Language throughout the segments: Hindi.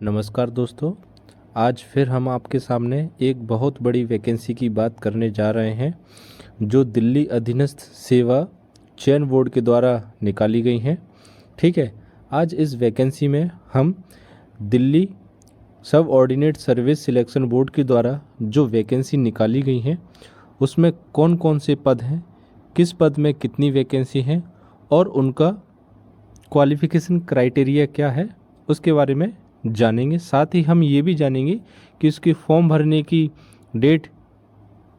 नमस्कार दोस्तों। आज फिर हम आपके सामने एक बहुत बड़ी वैकेंसी की बात करने जा रहे हैं जो दिल्ली अधीनस्थ सेवा चयन बोर्ड के द्वारा निकाली गई हैं। ठीक है, आज इस वैकेंसी में हम दिल्ली सब ऑर्डिनेट सर्विस सिलेक्शन बोर्ड के द्वारा जो वैकेंसी निकाली गई हैं उसमें कौन कौन से पद हैं, किस पद में कितनी वैकेंसी हैं और उनका क्वालिफ़िकेशन क्राइटेरिया क्या है उसके बारे में जानेंगे। साथ ही हम ये भी जानेंगे कि इसकी फॉर्म भरने की डेट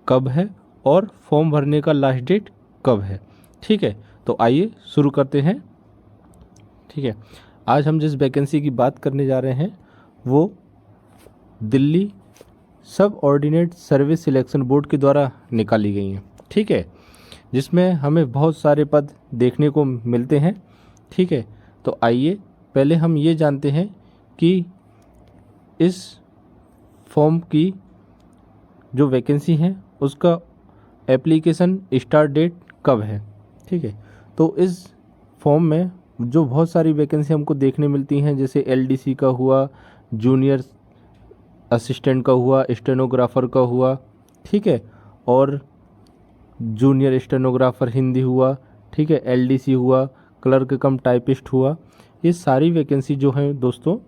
कब है और फॉर्म भरने का लास्ट डेट कब है। ठीक है, तो आइए शुरू करते हैं। ठीक है, आज हम जिस वैकेंसी की बात करने जा रहे हैं वो दिल्ली सब ऑर्डिनेट सर्विस सिलेक्शन बोर्ड के द्वारा निकाली गई हैं। ठीक है, जिसमें हमें बहुत सारे पद देखने को मिलते हैं। ठीक है, तो आइए पहले हम ये जानते हैं कि इस फॉर्म की जो वैकेंसी है उसका एप्लीकेशन स्टार्ट डेट कब है। ठीक है, तो इस फॉर्म में जो बहुत सारी वैकेंसी हमको देखने मिलती हैं, जैसे एलडीसी का हुआ, जूनियर असिस्टेंट का हुआ, स्टेनोग्राफर का हुआ, ठीक है, और जूनियर स्टेनोग्राफर हिंदी हुआ, ठीक है, एलडीसी हुआ, क्लर्क कम टाइपिस्ट हुआ। ये सारी वैकेंसी जो हैं दोस्तों,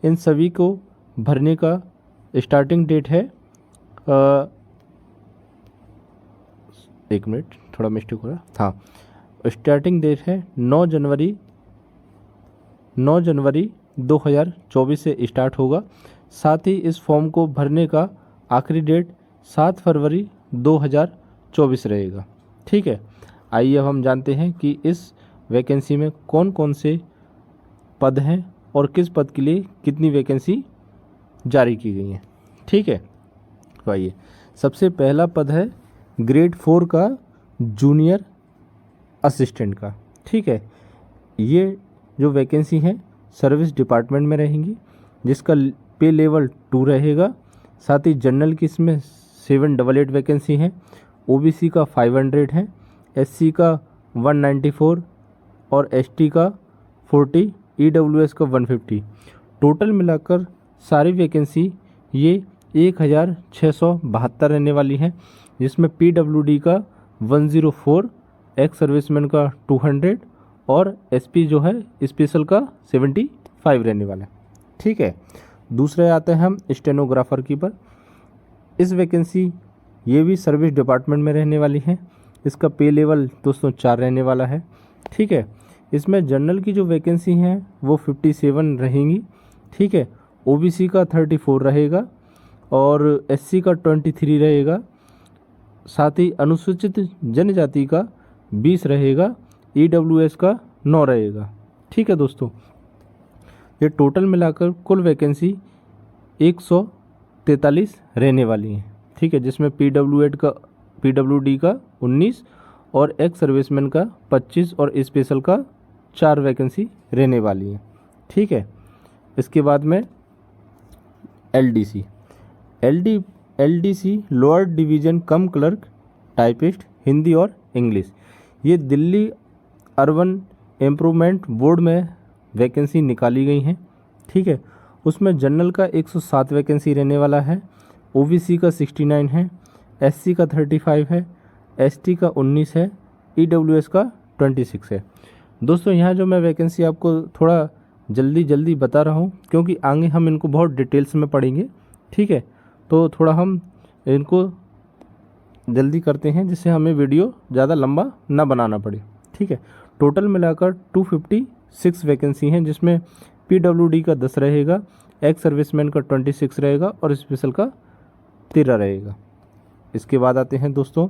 इन सभी को भरने का स्टार्टिंग डेट है एक मिनट, थोड़ा मिस्टेक हो रहा है। हाँ, स्टार्टिंग डेट है 9 जनवरी 2024 से स्टार्ट होगा। साथ ही इस फॉर्म को भरने का आखिरी डेट 7 फरवरी 2024 रहेगा। ठीक है, आइए अब हम जानते हैं कि इस वैकेंसी में कौन कौन से पद हैं और किस पद के लिए कितनी वैकेंसी जारी की गई है। ठीक है, तो आइए, सबसे पहला पद है ग्रेड 4 का जूनियर असिस्टेंट का। ठीक है, ये जो वैकेंसी है सर्विस डिपार्टमेंट में रहेंगी, जिसका पे लेवल 2 रहेगा। साथ ही जनरल की इसमें 788 वैकेंसी है, ओबीसी का 500 है, एससी का 194 और एसटी का 40, ईडब्ल्यूएस का 150। टोटल मिलाकर सारी वैकेंसी ये 1672 रहने वाली है, जिसमें पीडब्ल्यूडी का 104, एक्स सर्विसमैन का 200 और एसपी जो है स्पेशल का 75 रहने वाला है। ठीक है, दूसरे आते हैं हम स्टेनोग्राफर की पर। इस वैकेंसी ये भी सर्विस डिपार्टमेंट में रहने वाली है। इसका पे लेवल दोस्तों 4 रहने वाला है। ठीक है, इसमें जनरल की जो वैकेंसी हैं वो 57 रहेंगी। ठीक है, ओबीसी का 34 रहेगा और एससी का 23 रहेगा। साथ ही अनुसूचित जनजाति का 20 रहेगा, ईडब्ल्यूएस का 9 रहेगा। ठीक है दोस्तों, ये टोटल मिलाकर कुल वैकेंसी 143 रहने वाली है। ठीक है, जिसमें पीडब्ल्यूडी का 19 और एक्स सर्विसमैन का 25 और स्पेशल का 4 वैकेंसी रहने वाली है। ठीक है, इसके बाद में एलडीसी लोअर डिवीज़न कम क्लर्क टाइपिस्ट हिंदी और इंग्लिश। ये दिल्ली अर्बन इम्प्रूवमेंट बोर्ड में वैकेंसी निकाली गई हैं। ठीक है, उसमें जनरल का 107 वैकेंसी रहने वाला है, ओबीसी का 69 है, एससी का 35 है, एसटी का 19 है, ईडब्ल्यूएस का 26 है। दोस्तों, यहाँ जो मैं वैकेंसी आपको थोड़ा जल्दी बता रहा हूँ क्योंकि आगे हम इनको बहुत डिटेल्स में पढ़ेंगे। ठीक है, तो थोड़ा हम इनको जल्दी करते हैं जिससे हमें वीडियो ज़्यादा लंबा ना बनाना पड़े। ठीक है, टोटल मिलाकर 256 वैकेंसी हैं, जिसमें पीडब्ल्यूडी का 10 रहेगा, एक्स सर्विसमैन का 26 रहेगा और स्पेशल का 13 रहेगा। इसके बाद आते हैं दोस्तों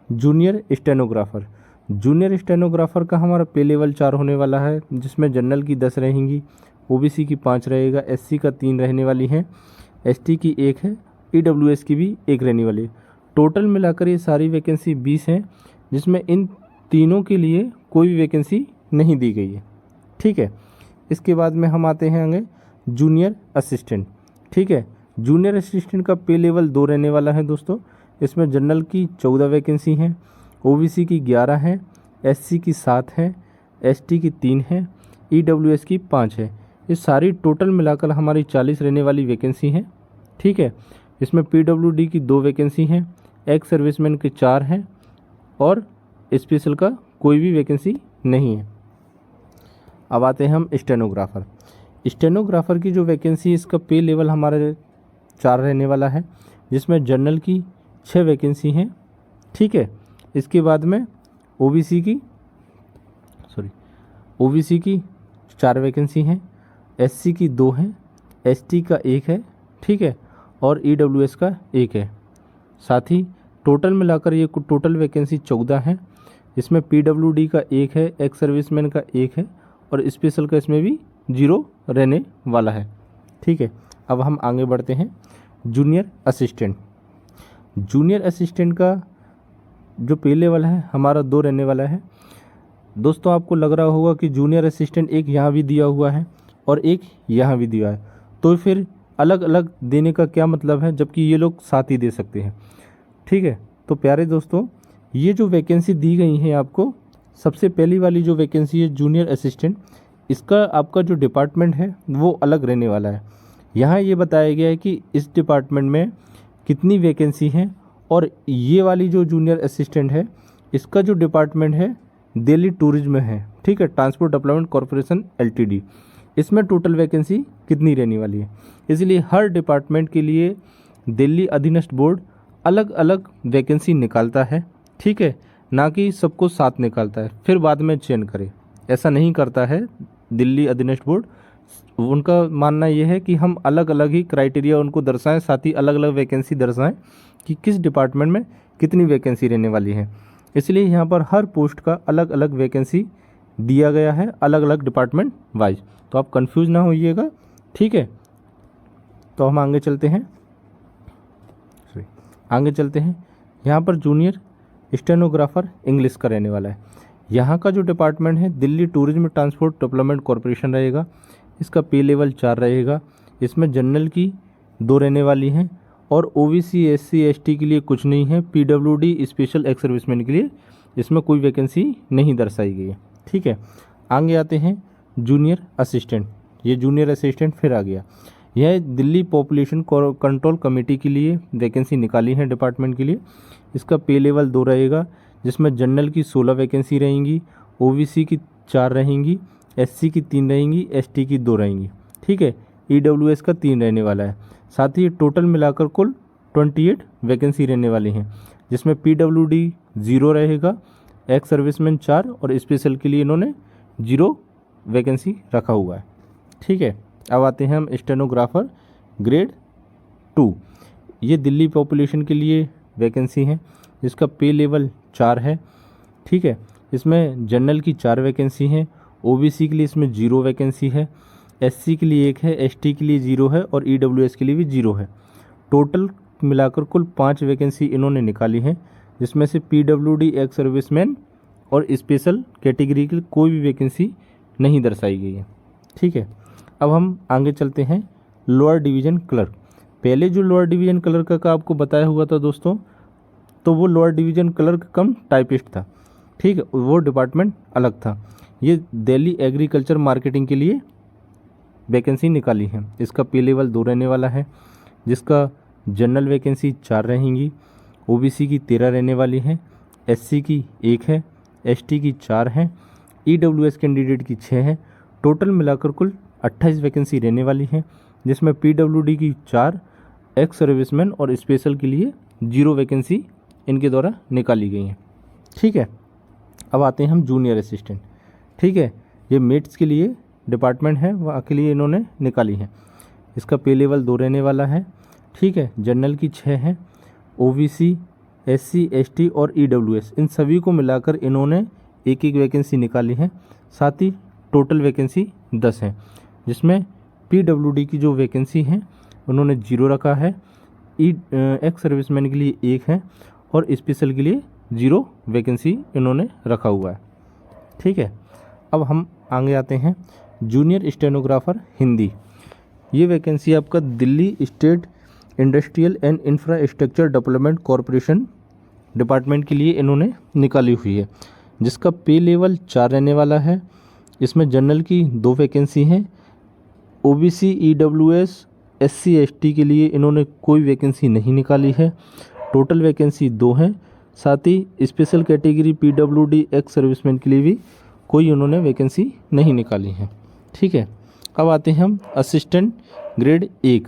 जूनियर स्टेनोग्राफर। जूनियर स्टेनोग्राफर का हमारा पे लेवल 4 होने वाला है, जिसमें जनरल की 10 रहेंगी, ओबीसी की 5 रहेगा, एससी का 3 रहने वाली है, एसटी की 1 है, ईडब्ल्यूएस की भी 1 रहने वाली है। टोटल मिलाकर ये सारी वैकेंसी 20 हैं, जिसमें इन तीनों के लिए कोई भी वैकेंसी नहीं दी गई है। ठीक है, इसके बाद में हम आते हैं आगे जूनियर असिस्टेंट। ठीक है, जूनियर असिस्टेंट का पे लेवल 2 रहने वाला है दोस्तों। इसमें जनरल की 14 वैकेंसी हैं, ओबीसी की 11 हैं, एससी की 7 है, एसटी की 3 है, ईडब्ल्यूएस की 5 है, ये सारी टोटल मिलाकर हमारी 40 रहने वाली वैकेंसी हैं। ठीक है, इसमें पीडब्ल्यूडी की 2 वैकेंसी हैं, एक्स सर्विसमैन के 4 हैं और स्पेशल का कोई भी वैकेंसी नहीं है। अब आते हैं हम स्टेनोग्राफर। स्टेनोग्राफर की जो वैकेंसी है, इसका पे लेवल हमारे 4 रहने वाला है, जिसमें जनरल की 6 वैकेंसी हैं। ठीक है, इसके बाद में ओबीसी की 4 वैकेंसी हैं, एससी की 2 हैं, एसटी का 1 है। ठीक है, और ईडब्ल्यूएस का 1 है। साथ ही टोटल मिलाकर ये टोटल वैकेंसी 14 है, इसमें पीडब्ल्यूडी का 1 है, एक्स सर्विसमैन का 1 है और स्पेशल का इसमें भी 0 रहने वाला है। ठीक है, अब हम आगे बढ़ते हैं। जूनियर असिस्टेंट का जो पे लेवल है हमारा 2 रहने वाला है। दोस्तों, आपको लग रहा होगा कि जूनियर असिस्टेंट एक यहाँ भी दिया हुआ है और एक यहाँ भी दिया है, तो फिर अलग अलग देने का क्या मतलब है, जबकि ये लोग साथ ही दे सकते हैं। ठीक है, तो प्यारे दोस्तों, ये जो वैकेंसी दी गई है आपको, सबसे पहली वाली जो वैकेंसी है जूनियर असिस्टेंट, इसका आपका जो डिपार्टमेंट है वो अलग रहने वाला है। यहाँ ये बताया गया है कि इस डिपार्टमेंट में कितनी वैकेंसी हैं, और ये वाली जो जूनियर असिस्टेंट है इसका जो डिपार्टमेंट है दिल्ली टूरिज्म में है। ठीक है, ट्रांसपोर्ट डेवलपमेंट कॉरपोरेशन एलटीडी, इसमें टोटल वैकेंसी कितनी रहने वाली है। इसलिए हर डिपार्टमेंट के लिए दिल्ली अधीनस्थ बोर्ड अलग अलग वैकेंसी निकालता है। ठीक है, ना कि सबको साथ निकालता है फिर बाद में चयन करे, ऐसा नहीं करता है दिल्ली अधीनस्थ बोर्ड। उनका मानना यह है कि हम अलग अलग ही क्राइटेरिया उनको दर्शाएं, साथ ही अलग अलग वैकेंसी दर्शाएं कि किस डिपार्टमेंट में कितनी वैकेंसी रहने वाली है। इसलिए यहाँ पर हर पोस्ट का अलग अलग वैकेंसी दिया गया है, अलग अलग डिपार्टमेंट वाइज, तो आप कंफ्यूज ना होइएगा। ठीक है, तो हम आगे चलते हैं। यहाँ पर जूनियर स्टेनोग्राफर इंग्लिश का रहने वाला है। यहाँ का जो डिपार्टमेंट है Delhi tourism transport development corporation रहेगा। इसका पे लेवल 4 रहेगा। इसमें जनरल की 2 रहने वाली हैं और ओबीसी एससी एसटी के लिए कुछ नहीं है। पीडब्ल्यूडी स्पेशल एक्स सर्विसमैन के लिए इसमें कोई वैकेंसी नहीं दर्शाई गई है। ठीक है, आगे आते हैं जूनियर असिस्टेंट। ये जूनियर असिस्टेंट फिर आ गया। यह दिल्ली पॉपुलेशन कंट्रोल कमेटी के लिए वैकेंसी निकाली है डिपार्टमेंट के लिए। इसका पे लेवल 2 रहेगा, जिसमें जनरल की 16 वैकेंसी रहेंगी, ओबीसी की 4 रहेंगी, एससी की 3 रहेंगी, एसटी की 2 रहेंगी। ठीक है, ईडब्ल्यूएस का 3 रहने वाला है। साथ ही टोटल मिलाकर कुल 28 वैकेंसी रहने वाली हैं, जिसमें पीडब्ल्यूडी 0 रहेगा, एक्स सर्विसमैन 4 और स्पेशल के लिए इन्होंने 0 वैकेंसी रखा हुआ है। ठीक है, अब आते हैं हम स्टेनोग्राफर ग्रेड 2। ये दिल्ली पॉपुलेशन के लिए वैकेंसी है, जिसका पे लेवल 4 है। ठीक है, इसमें जनरल की 4 वैकेंसी हैं, ओबीसी के लिए इसमें 0 वैकेंसी है, एससी के लिए 1 है, एसटी के लिए 0 है और ईडब्ल्यूएस के लिए भी 0 है। टोटल मिलाकर कुल 5 वैकेंसी इन्होंने निकाली हैं, जिसमें से पीडब्ल्यूडी एक्स सर्विसमैन और स्पेशल कैटेगरी की कोई भी वैकेंसी नहीं दर्शाई गई है। ठीक है, अब हम आगे चलते हैं लोअर डिवीज़न क्लर्क। पहले जो लोअर डिवीज़न क्लर्क का आपको बताया हुआ था दोस्तों, तो वो लोअर डिवीज़न क्लर्क कम टाइपिस्ट था। ठीक है, वो डिपार्टमेंट अलग था। ये दिल्ली एग्रीकल्चर मार्केटिंग के लिए वैकेंसी निकाली है। इसका पे लेवल 2 रहने वाला है, जिसका जनरल वैकेंसी 4 रहेंगी, ओबीसी की 13 रहने वाली है, एससी की 1 है, एसटी की 4 है, ईडब्ल्यूएस कैंडिडेट की 6 है। टोटल मिलाकर कुल 28 वैकेंसी रहने वाली है, जिसमें पीडब्ल्यूडी की 4, एक्स सर्विसमैन और स्पेशल के लिए 0 वैकेंसी इनके द्वारा निकाली गई हैं। ठीक है, अब आते हैं हम जूनियर असिस्टेंट। ठीक है, ये मेट्स के लिए डिपार्टमेंट है, वहाँ के लिए इन्होंने निकाली है। इसका पे लेवल 2 रहने वाला है। ठीक है, जनरल की 6 है, ओबीसी, एससी, एसटी और ईडब्ल्यूएस इन सभी को मिलाकर इन्होंने एक एक वैकेंसी निकाली है। साथ ही टोटल वैकेंसी 10 है, जिसमें पीडब्ल्यूडी की जो वैकेंसी है उन्होंने 0 रखा है, एक्स सर्विसमैन के लिए 1 है और स्पेशल के लिए 0 वैकेंसी इन्होंने रखा हुआ है। ठीक है, अब हम आगे आते हैं जूनियर स्टेनोग्राफर हिंदी। ये वैकेंसी आपका Delhi state industrial and infrastructure development corporation department के लिए इन्होंने निकाली हुई है, जिसका पे लेवल 4 रहने वाला है। इसमें जनरल की 2 वैकेंसी हैं, ओबीसी, ईडब्ल्यूएस, एससी, एसटी के लिए इन्होंने कोई वैकेंसी नहीं निकाली है। टोटल वैकेंसी 2 हैं। साथ ही special category PWD ex serviceman के लिए भी कोई उन्होंने वैकेंसी नहीं निकाली है। ठीक है, अब आते हैं हम असिस्टेंट ग्रेड 1।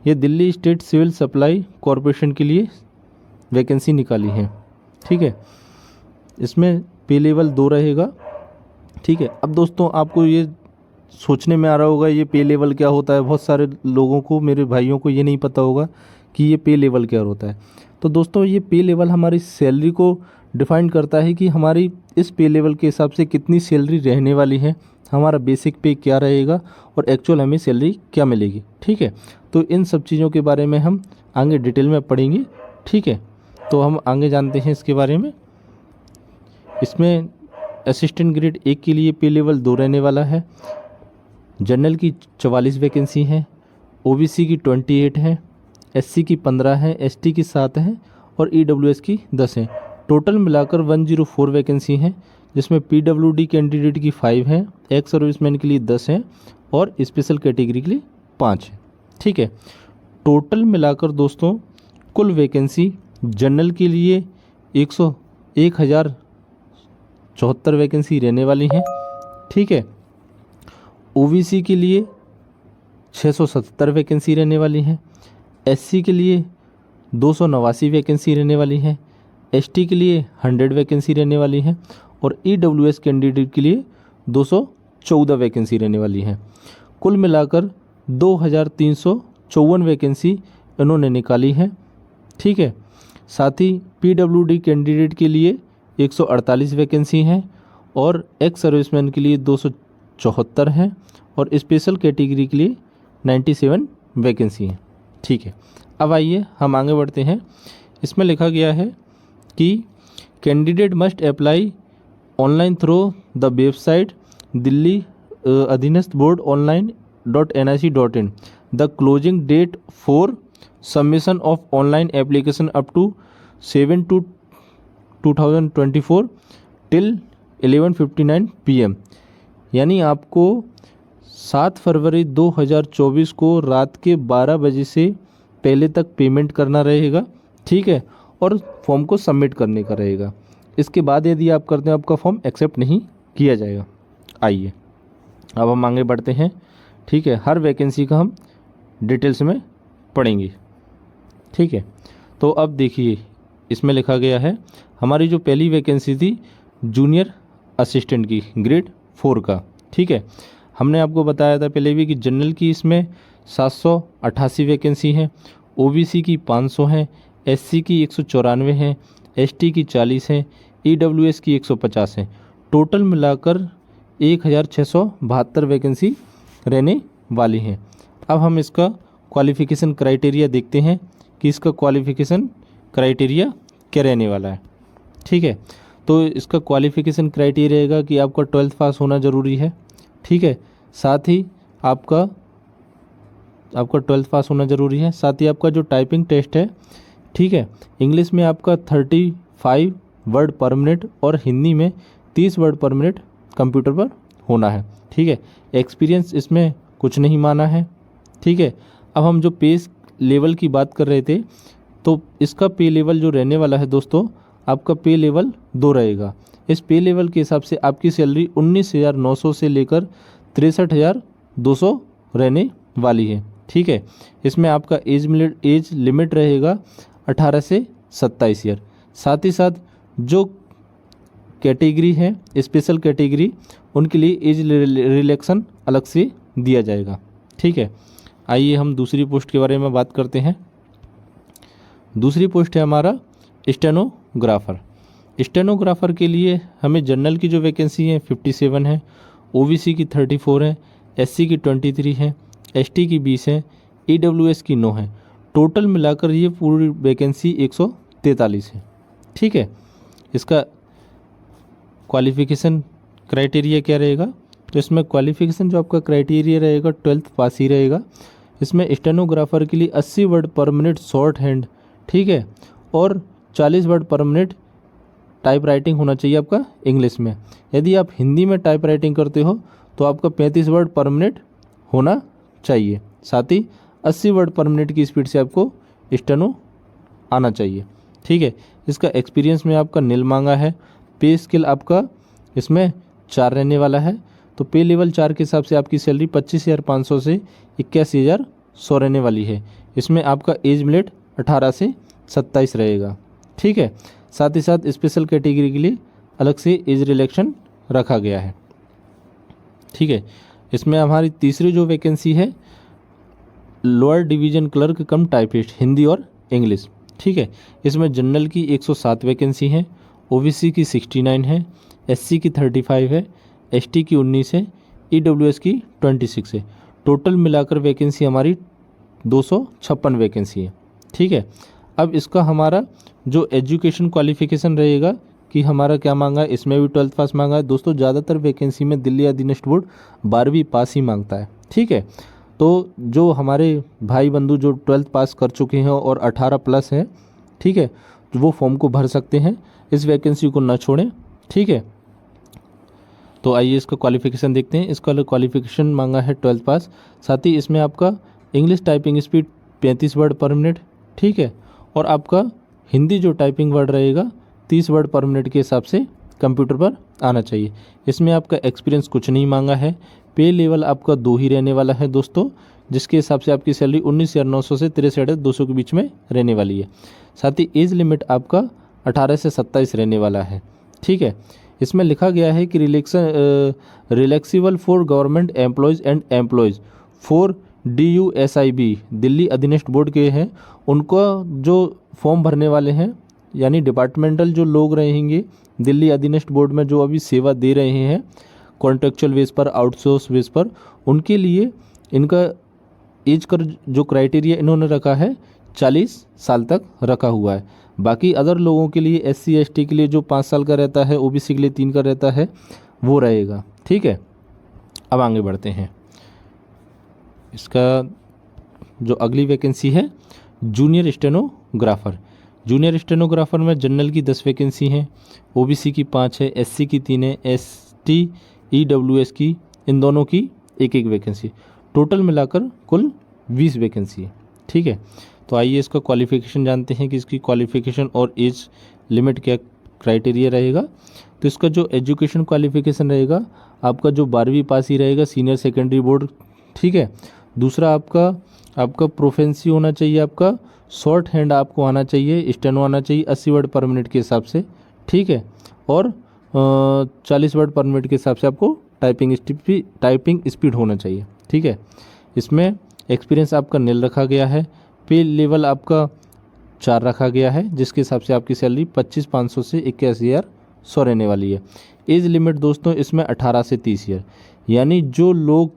ये Delhi state civil supply corporation के लिए वैकेंसी निकाली है। ठीक है, इसमें पे लेवल 2 रहेगा। ठीक है, अब दोस्तों आपको ये सोचने में आ रहा होगा ये पे लेवल क्या होता है। बहुत सारे लोगों को, मेरे भाइयों को ये नहीं पता होगा कि ये पे लेवल क्या होता है। तो दोस्तों ये पे लेवल हमारी सैलरी को डिफाइन करता है कि हमारी इस पे लेवल के हिसाब से कितनी सैलरी रहने वाली है, हमारा बेसिक पे क्या रहेगा और एक्चुअल हमें सैलरी क्या मिलेगी। ठीक है, तो इन सब चीज़ों के बारे में हम आगे डिटेल में पढ़ेंगे। ठीक है, तो हम आगे जानते हैं इसके बारे में। इसमें असिस्टेंट ग्रेड 1 के लिए पे लेवल 2 रहने वाला है। जनरल की 44 वैकेंसी है, ओबीसी की 28 है, एससी की 15 है, एसटी की 7 है और ईडब्ल्यूएस की 10 है। टोटल मिलाकर 104 वैकेंसी हैं, जिसमें पीडब्ल्यूडी कैंडिडेट की 5 है, एक्स सर्विसमैन के लिए 10 है और स्पेशल कैटेगरी के लिए 5 है। ठीक है, टोटल मिलाकर दोस्तों कुल वैकेंसी जनरल के लिए 1074 वैकेंसी रहने वाली हैं। ठीक है, ओबीसी के लिए 677 वैकेंसी रहने वाली हैं, एससी के लिए 289 वैकेंसी रहने वाली है, एसटी के लिए 100 वैकेंसी रहने वाली है और ईडब्ल्यूएस कैंडिडेट के लिए 214 वैकेंसी रहने वाली है। कुल मिलाकर 2354 वैकेंसी इन्होंने निकाली है। ठीक है, साथ ही पीडब्ल्यूडी कैंडिडेट के लिए 148 वैकेंसी हैं और एक्स सर्विसमैन के लिए 274 हैं और स्पेशल कैटेगरी के लिए 97 वैकेंसी हैं। ठीक है, अब आइए हम आगे बढ़ते हैं। इसमें लिखा गया है कि candidate must apply online through the website Delhi अधीनस्थ board online.nic.in। The closing date for submission of online application up to 7/2/2024 till 11:59 PM। यानी आपको 7 फरवरी 2024 को रात के 12 बजे से पहले तक पेमेंट करना रहेगा। ठीक है, और फॉर्म को सबमिट करने का रहेगा। इसके बाद यदि आप करते हैं आपका फॉर्म एक्सेप्ट नहीं किया जाएगा। आइए अब हम आगे बढ़ते हैं। ठीक है, हर वैकेंसी का हम डिटेल्स में पढ़ेंगे। ठीक है, तो अब देखिए इसमें लिखा गया है हमारी जो पहली वैकेंसी थी जूनियर असिस्टेंट की ग्रेड 4 का। ठीक है, हमने आपको बताया था पहले भी कि जनरल की इसमें 788 वैकेंसी है, ओबीसी की 500 है, एससी की 194 है, एसटी की 40 है, ईडब्ल्यूएस की 150 है। टोटल मिलाकर 1672 वैकेंसी रहने वाली हैं। अब हम इसका क्वालिफ़िकेशन क्राइटेरिया देखते हैं कि इसका क्वालिफ़िकेशन क्राइटेरिया क्या रहने वाला है। ठीक है, तो इसका क्वालिफ़िकेशन क्राइटेरिया रहेगा कि आपका 12th पास होना ज़रूरी है। ठीक है, साथ ही आपका 12th पास होना ज़रूरी है। साथ ही आपका जो टाइपिंग टेस्ट है, ठीक है, इंग्लिश में आपका 35 वर्ड पर मिनट और हिंदी में 30 वर्ड पर मिनट कंप्यूटर पर होना है। ठीक है, एक्सपीरियंस इसमें कुछ नहीं माना है। ठीक है, अब हम जो पे लेवल की बात कर रहे थे, तो इसका पे लेवल जो रहने वाला है दोस्तों, आपका पे लेवल 2 रहेगा। इस पे लेवल के हिसाब से आपकी सैलरी 19,900 से लेकर 63,200 रहने वाली है। ठीक है, इसमें आपका एज लिमिट रहेगा 18 से 27 ईयर। साथ ही साथ जो कैटेगरी है स्पेशल कैटेगरी, उनके लिए एज रिलैक्सन अलग से दिया जाएगा। ठीक है, आइए हम दूसरी पोस्ट के बारे में बात करते हैं। दूसरी पोस्ट है हमारा स्टेनोग्राफ़र। स्टेनोग्राफ़र के लिए हमें जनरल की जो वैकेंसी है 57 है, ओबीसी की 34 है, एससी की 23 है, एसटी की 20 है, ईडब्ल्यूएस की 9 है। टोटल मिलाकर ये पूरी वैकेंसी 143 है। ठीक है, इसका क्वालिफ़िकेशन क्राइटेरिया क्या रहेगा, तो इसमें क्वालिफ़िकेशन जो आपका क्राइटेरिया रहेगा 12th पास ही रहेगा। इसमें स्टेनोग्राफ़र के लिए 80 वर्ड पर मिनट शॉर्ट हैंड, ठीक है, और 40 वर्ड पर मिनट टाइप राइटिंग होना चाहिए आपका इंग्लिश में। यदि आप हिंदी में टाइप राइटिंग करते हो तो आपका 35 वर्ड पर मिनट होना चाहिए। साथ ही 80 वर्ड पर मिनट की स्पीड से आपको स्टेनो आना चाहिए। ठीक है, इसका एक्सपीरियंस में आपका नील मांगा है। पे स्केल आपका इसमें 4 रहने वाला है, तो पे लेवल 4 के हिसाब से आपकी सैलरी 25,500 से 81,100 रहने वाली है। इसमें आपका एज लिमिट 18 से 27 रहेगा। ठीक है, साथ ही साथ स्पेशल कैटेगरी के लिए अलग से एज रिलैक्शन रखा गया है। ठीक है, इसमें हमारी तीसरी जो वैकेंसी है लोअर डिवीजन क्लर्क कम टाइपिस्ट हिंदी और इंग्लिश। ठीक है, इसमें जनरल की 107 वैकेंसी है, ओबीसी की 69 है, एससी की 35 है, एसटी की 19 है, ईडब्ल्यूएस की 26 है। टोटल मिलाकर वैकेंसी हमारी 256 वैकेंसी है। ठीक है, अब इसका हमारा जो एजुकेशन क्वालिफिकेशन रहेगा कि हमारा क्या मांगा है, इसमें भी 12th पास मांगा है। दोस्तों ज़्यादातर वैकेंसी में दिल्ली अधीनस्थ बोर्ड 12वीं पास ही मांगता है। ठीक है, तो जो हमारे भाई बंधु जो 12th पास कर चुके हैं और 18 प्लस हैं, ठीक है, तो वो फॉर्म को भर सकते हैं, इस वैकेंसी को ना छोड़ें। ठीक है, तो आइए इसका क्वालिफिकेशन देखते हैं। इसका क्वालिफिकेशन मांगा है 12th पास। साथ ही इसमें आपका इंग्लिश टाइपिंग स्पीड 35 वर्ड पर मिनट। ठीक है, और आपका हिंदी जो टाइपिंग वर्ड रहेगा 30 वर्ड पर मिनट के हिसाब से कंप्यूटर पर आना चाहिए। इसमें आपका एक्सपीरियंस कुछ नहीं मांगा है। पे लेवल आपका 2 ही रहने वाला है दोस्तों, जिसके हिसाब से आपकी सैलरी 19,900 से 63,200 के बीच में रहने वाली है। साथ ही एज लिमिट आपका 18 से 27 रहने वाला है। ठीक है, इसमें लिखा गया है कि relaxable for government employees and employees for DUSIB Delhi अधीनस्थ बोर्ड के हैं, उनको जो फॉर्म भरने वाले हैं यानी डिपार्टमेंटल जो लोग रहेंगे दिल्ली अधीनस्थ बोर्ड में जो अभी सेवा दे रहे हैं कॉन्ट्रेक्चुअल बेस पर, आउटसोर्स बेस पर, उनके लिए इनका एज का जो क्राइटेरिया इन्होंने रखा है 40 साल तक रखा हुआ है। बाकी अदर लोगों के लिए SC ST के लिए जो 5 साल का रहता है, OBC के लिए 3 का रहता है, वो रहेगा। ठीक है, अब आगे बढ़ते हैं। इसका जो अगली वैकेंसी है जूनियर स्टेनोग्राफर। जूनियर स्टेनोग्राफर में जनरल की 10 वैकेंसी हैं, OBC की 5 है, SC की 3 है, ST EWS की, इन दोनों की एक वैकेंसी। टोटल मिलाकर कुल 20 वैकेंसी है। ठीक है, तो आइए इसका क्वालिफिकेशन जानते हैं कि इसकी क्वालिफिकेशन और एज लिमिट क्या क्राइटेरिया रहेगा। तो इसका जो एजुकेशन क्वालिफिकेशन रहेगा आपका जो 12वीं पास ही रहेगा, सीनियर सेकेंडरी बोर्ड। ठीक है, दूसरा आपका प्रोफेंसी होना चाहिए, आपका शॉर्ट हैंड आपको आना चाहिए, स्टेनो आना चाहिए 80 वर्ड पर मिनट के हिसाब से। ठीक है, और 40 वर्ड पर मिनट के हिसाब से आपको टाइपिंग स्पीड होना चाहिए। ठीक है, इसमें एक्सपीरियंस आपका नील रखा गया है। पे लेवल आपका 4 रखा गया है, जिसके हिसाब से आपकी सैलरी 25,500 से 81,100 रहने वाली है। एज लिमिट दोस्तों इसमें 18 से 30 ईयर, यानी जो लोग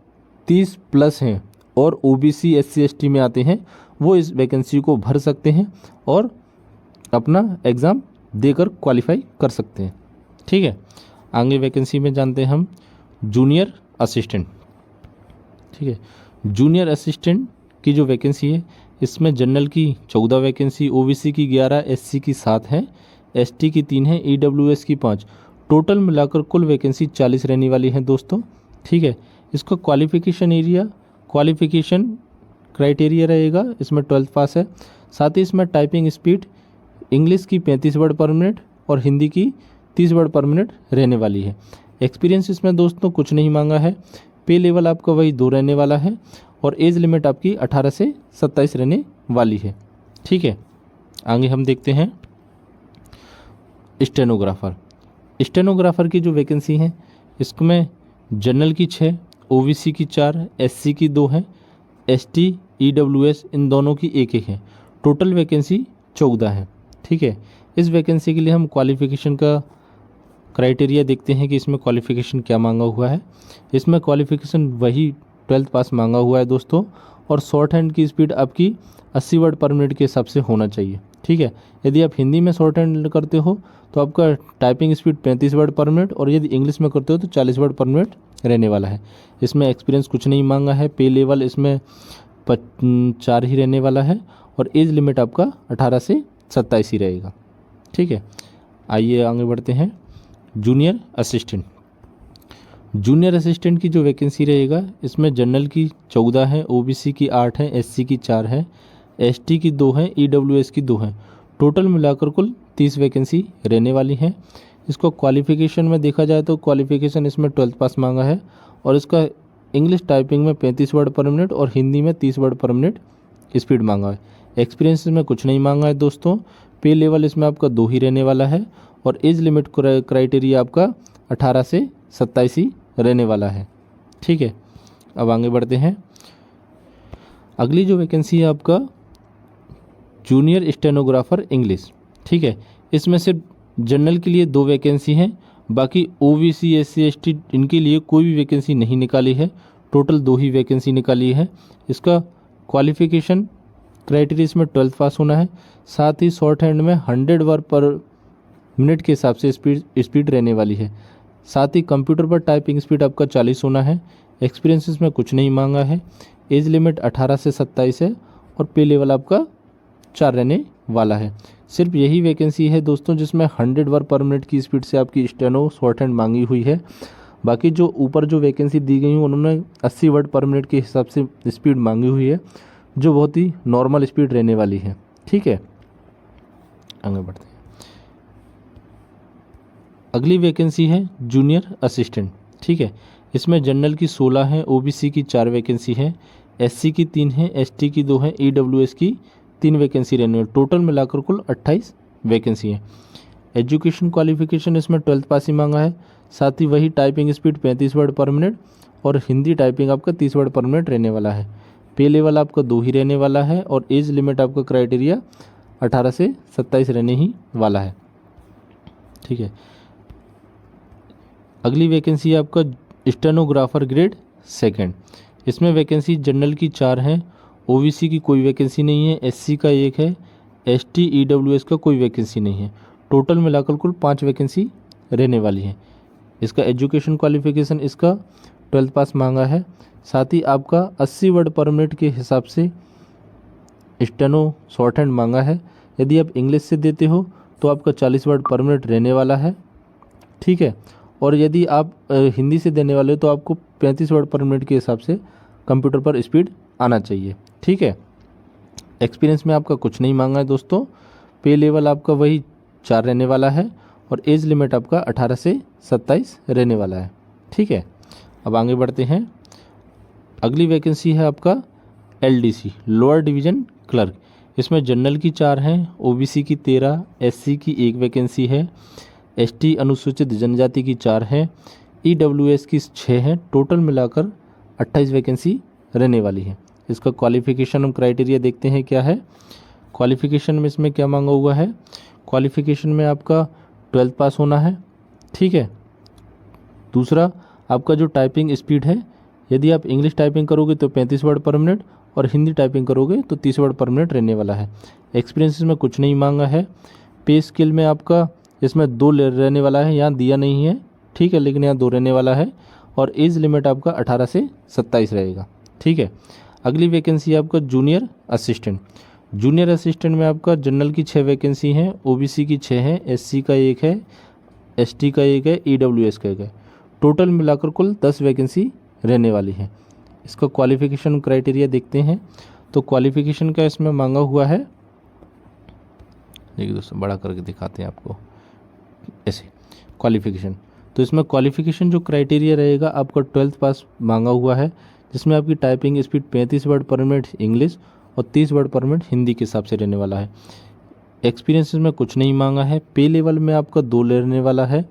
30 प्लस हैं और OBC SC ST में आते हैं वो इस वैकेंसी को भर सकते हैं और अपना एग्ज़ाम देकर क्वालिफाई कर सकते हैं। ठीक है, आगे वैकेंसी में जानते हैं हम जूनियर असिस्टेंट। ठीक है, जूनियर असिस्टेंट की जो वैकेंसी है इसमें जनरल की 14 वैकेंसी, OBC की 11, SC की 7 है, ST की 3 है, EWS की 5। टोटल मिलाकर कुल वैकेंसी 40 रहने वाली है दोस्तों। ठीक है, इसका क्वालिफिकेशन क्राइटेरिया रहेगा, इसमें 12th पास है। साथ ही इसमें टाइपिंग स्पीड इंग्लिश की 35 वर्ड पर मिनट और हिंदी की 30 वर्ड पर मिनट रहने वाली है। एक्सपीरियंस इसमें दोस्तों कुछ नहीं मांगा है। पे लेवल आपका वही 2 रहने वाला है और एज लिमिट आपकी 18 से 27 रहने वाली है। ठीक है, आगे हम देखते हैं स्टेनोग्राफर। स्टेनोग्राफर की जो वैकेंसी है इसमें जनरल की 6, OBC की 4, SC की 2 है, ST EWS इन दोनों की एक है। टोटल वैकेंसी 14 है। ठीक है, इस वैकेंसी के लिए हम क्वालिफिकेशन का क्राइटेरिया देखते हैं कि इसमें क्वालिफिकेशन क्या मांगा हुआ है। इसमें क्वालिफिकेशन वही 12th पास मांगा हुआ है दोस्तों, और शॉर्ट हैंड की स्पीड आपकी 80 वर्ड पर मिनट के हिसाब से होना चाहिए। ठीक है, यदि आप हिंदी में शॉर्ट हैंड करते हो तो आपका टाइपिंग स्पीड 35 वर्ड पर मिनट और यदि इंग्लिश में करते हो तो 40 वर्ड पर मिनट रहने वाला है। इसमें एक्सपीरियंस कुछ नहीं मांगा है। पे लेवल इसमें 4 ही रहने वाला है और एज लिमिट आपका 18 से 27 ही रहेगा। ठीक है, आइए आगे बढ़ते हैं जूनियर असिस्टेंट। जूनियर असिस्टेंट की जो वैकेंसी रहेगा इसमें जनरल की 14 है, ओबीसी की 8 है, एससी की 4 है, एसटी की 2 है, ईडब्ल्यूएस की 2 है। टोटल मिलाकर कुल 30 वैकेंसी रहने वाली है। इसको क्वालिफिकेशन में देखा जाए तो क्वालिफिकेशन इसमें 12th पास मांगा है और इसका इंग्लिश टाइपिंग में 35 वर्ड पर मिनट और हिंदी में 30 वर्ड पर मिनट स्पीड मांगा है। एक्सपीरियंस में कुछ नहीं मांगा है दोस्तों। पे लेवल इसमें आपका 2 ही रहने वाला है और एज लिमिट क्राइटेरिया आपका 18 से 27 ही रहने वाला है। ठीक है, अब आगे बढ़ते हैं। अगली जो वैकेंसी है आपका जूनियर स्टेनोग्राफर इंग्लिश। ठीक है, इसमें सिर्फ जनरल के लिए 2 वैकेंसी हैं, बाकी ओबीसी एससी एसटी इनके लिए कोई भी वैकेंसी नहीं निकाली है। टोटल 2 ही वैकेंसी निकाली है। इसका क्वालिफिकेशन क्राइटेरिया इसमें 12th पास होना है, साथ ही शॉर्ट हैंड में 100 वर्ड पर मिनट के हिसाब से स्पीड रहने वाली है। साथ ही कंप्यूटर पर टाइपिंग स्पीड आपका 40 होना है। एक्सपीरियंस में कुछ नहीं मांगा है। एज लिमिट 18 से 27 है और पे लेवल आपका 4 रहने वाला है। सिर्फ यही वैकेंसी है दोस्तों जिसमें 100 वर्ड पर मिनट की स्पीड से आपकी स्टेनो शॉर्ट हैंड मांगी हुई है। बाकी जो ऊपर जो वैकेंसी दी गई हैं उन्होंने 80 वर्ड पर मिनट के हिसाब से स्पीड मांगी हुई है, जो बहुत ही नॉर्मल स्पीड रहने वाली है। ठीक है, आगे बढ़ते हैं। अगली वैकेंसी है जूनियर असिस्टेंट। ठीक है, इसमें जनरल की 16 है, ओबीसी की 4 वैकेंसी है, एससी की 3 है, एसटी की 2 है, ईडब्ल्यूएस की 3 वैकेंसी रहने वाली। टोटल मिलाकर कुल 28 वैकेंसी है। एजुकेशन क्वालिफिकेशन इसमें 12th पास ही मांगा है, साथ ही वही टाइपिंग स्पीड 35 वर्ड पर मिनट और हिंदी टाइपिंग आपका 30 वर्ड पर मिनट रहने वाला है। पे लेवल आपका 2 ही रहने वाला है और एज लिमिट आपका क्राइटेरिया 18 से 27 रहने ही वाला है। ठीक है, अगली वैकेंसी है आपका स्टेनोग्राफर ग्रेड 2। इसमें वैकेंसी जनरल की 4 है, ओबीसी की कोई वैकेंसी नहीं है, एससी का 1 है, एसटी ईडब्ल्यूएस का कोई वैकेंसी नहीं है। टोटल मिलाकर कुल 5 वैकेंसी रहने वाली है। इसका एजुकेशन क्वालिफिकेशन इसका 12th पास मांगा है, साथ ही आपका 80 वर्ड पर मिनट के हिसाब से स्टेनो शॉर्ट हैंड मांगा है। यदि आप इंग्लिश से देते हो तो आपका 40 वर्ड पर मिनट रहने वाला है। ठीक है, और यदि आप हिंदी से देने वाले हो तो आपको 35 वर्ड पर मिनट के हिसाब से कंप्यूटर पर स्पीड आना चाहिए। ठीक है, एक्सपीरियंस में आपका कुछ नहीं मांगा है दोस्तों। पे लेवल आपका वही 4 रहने वाला है और एज लिमिट आपका 18 से 27 रहने वाला है। ठीक है, अब आगे बढ़ते हैं। अगली वैकेंसी है आपका एलडीसी लोअर डिवीज़न क्लर्क। इसमें जनरल की 4 हैं, ओबीसी की 13, एससी की 1 वैकेंसी है, एसटी अनुसूचित जनजाति की 4 है, ईडब्ल्यूएस की 6 है। टोटल मिलाकर 28 वैकेंसी रहने वाली है। इसका क्वालिफिकेशन हम क्राइटेरिया देखते हैं क्या है। क्वालिफिकेशन में इसमें क्या मांगा हुआ है, क्वालिफिकेशन में आपका 12th पास होना है। ठीक है, दूसरा आपका जो टाइपिंग स्पीड है, यदि आप इंग्लिश टाइपिंग करोगे तो 35 वर्ड पर मिनट और हिंदी टाइपिंग करोगे तो 30 वर्ड पर मिनट रहने वाला है। एक्सपीरियंस में कुछ नहीं मांगा है। पे स्केल में आपका इसमें 2 रहने वाला है, यहाँ दिया नहीं है। ठीक है, लेकिन यहाँ 2 रहने वाला है और एज लिमिट आपका 18 से 27 रहेगा। ठीक है, अगली वैकेंसी आपका जूनियर असिस्टेंट। जूनियर असिस्टेंट में आपका जनरल की 6 वैकेंसी हैं, ओबीसी की 6 हैं, एससी का 1 है, एसटी का 1 है, ईडब्ल्यूएस का 1 है। टोटल मिलाकर कुल 10 वैकेंसी रहने वाली है। इसका क्वालिफिकेशन क्राइटेरिया देखते हैं तो क्वालिफिकेशन का इसमें मांगा हुआ है, देखिए दोस्तों बड़ा करके दिखाते हैं आपको ऐसे क्वालिफिकेशन। तो इसमें क्वालिफिकेशन जो क्राइटेरिया रहेगा आपका 12th पास मांगा हुआ है, जिसमें आपकी टाइपिंग स्पीड 35 वर्ड पर मिनट इंग्लिश और 30 वर्ड पर मिनट हिंदी के हिसाब से रहने वाला है। एक्सपीरियंस में कुछ नहीं मांगा है। पे लेवल में आपका 2 रहने वाला है।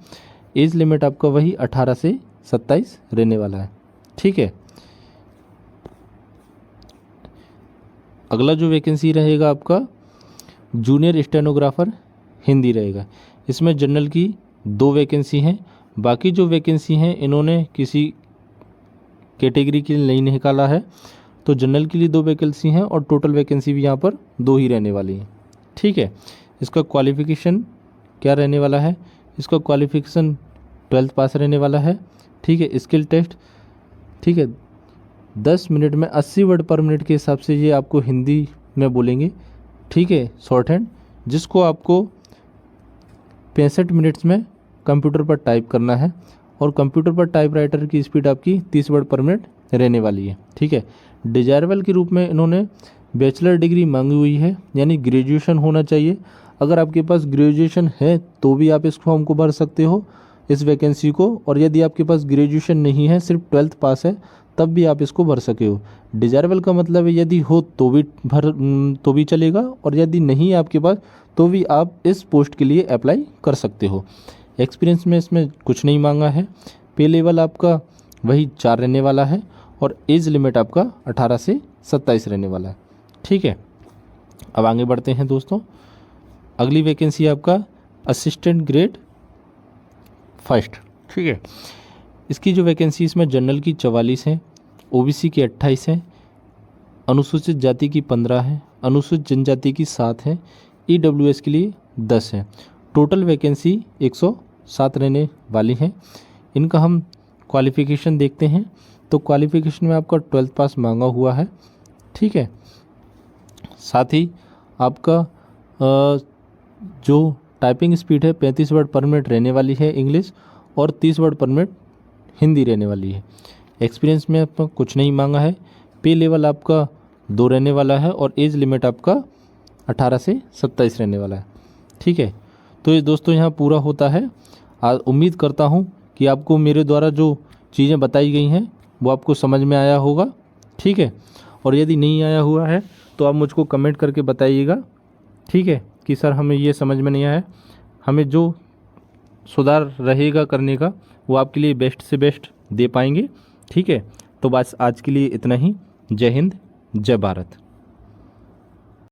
एज लिमिट आपका वही 18 से 27 रहने वाला है। ठीक है, अगला जो वैकेंसी रहेगा आपका जूनियर स्टेनोग्राफर हिंदी रहेगा। इसमें जनरल की 2 वैकेंसी हैं, बाकी जो वैकेंसी हैं इन्होंने किसी कैटेगरी के लिए नहीं निकाला है, तो जनरल के लिए 2 वैकेंसी हैं और टोटल वैकेंसी भी यहाँ पर 2 ही रहने वाली हैं। ठीक है, इसका क्वालिफिकेशन क्या रहने वाला है, इसका क्वालिफिकेशन 12th पास रहने वाला है। ठीक है, स्किल टेस्ट। ठीक है, 10 मिनट में 80 वर्ड पर मिनट के हिसाब से ये आपको हिंदी में बोलेंगे। ठीक है, शॉर्ट हैंड, जिसको आपको 65 मिनट्स में कंप्यूटर पर टाइप करना है और कंप्यूटर पर टाइपराइटर की स्पीड आपकी 30 वर्ड पर मिनट रहने वाली है। ठीक है, डिजायरेबल के रूप में इन्होंने बैचलर डिग्री मांगी हुई है, यानी ग्रेजुएशन होना चाहिए। अगर आपके पास ग्रेजुएशन है तो भी आप इस फॉर्म को भर सकते हो, इस वैकेंसी को, और यदि आपके पास ग्रेजुएशन नहीं है, सिर्फ 12th पास है, तब भी आप इसको भर सके हो। डिजायरेबल का मतलब है यदि हो तो भी चलेगा, और यदि नहीं है आपके पास तो भी आप इस पोस्ट के लिए अप्लाई कर सकते हो। एक्सपीरियंस में इसमें कुछ नहीं मांगा है। पे लेवल आपका वही 4 रहने वाला है, और एज लिमिट आपका 18 से 27 रहने वाला है। ठीक है, अब आगे बढ़ते हैं दोस्तों। अगली वैकेंसी आपका असिस्टेंट ग्रेड फर्स्ट। ठीक है, इसकी जो वैकेंसी इसमें जनरल की 44 है, ओबीसी की 28 है, अनुसूचित जाति की 15 है, अनुसूचित जनजाति की 7 है, ईडब्ल्यूएस के लिए 10 है। टोटल वैकेंसी 107 रहने वाली है। इनका हम क्वालिफ़िकेशन देखते हैं, तो क्वालिफ़िकेशन में आपका 12th पास मांगा हुआ है। ठीक है, साथ ही आपका जो टाइपिंग स्पीड है 35 वर्ड पर मिनट रहने वाली है इंग्लिश, और 30 वर्ड पर मिनट हिंदी रहने वाली है। एक्सपीरियंस में आपका कुछ नहीं मांगा है। पे लेवल आपका 2 रहने वाला है, और एज लिमिट आपका 18 से 27 रहने वाला है। ठीक है, तो ये दोस्तों यहाँ पूरा होता है। उम्मीद करता हूँ कि आपको मेरे द्वारा जो चीज़ें बताई गई हैं वो आपको समझ में आया होगा। ठीक है, और यदि नहीं आया हुआ है तो आप मुझको कमेंट करके बताइएगा। ठीक है, कि सर हमें ये समझ में नहीं आया, हमें जो सुधार रहेगा करने का वो आपके लिए बेस्ट से बेस्ट दे पाएंगे। ठीक है, तो बस आज के लिए इतना ही। जय हिंद, जय भारत।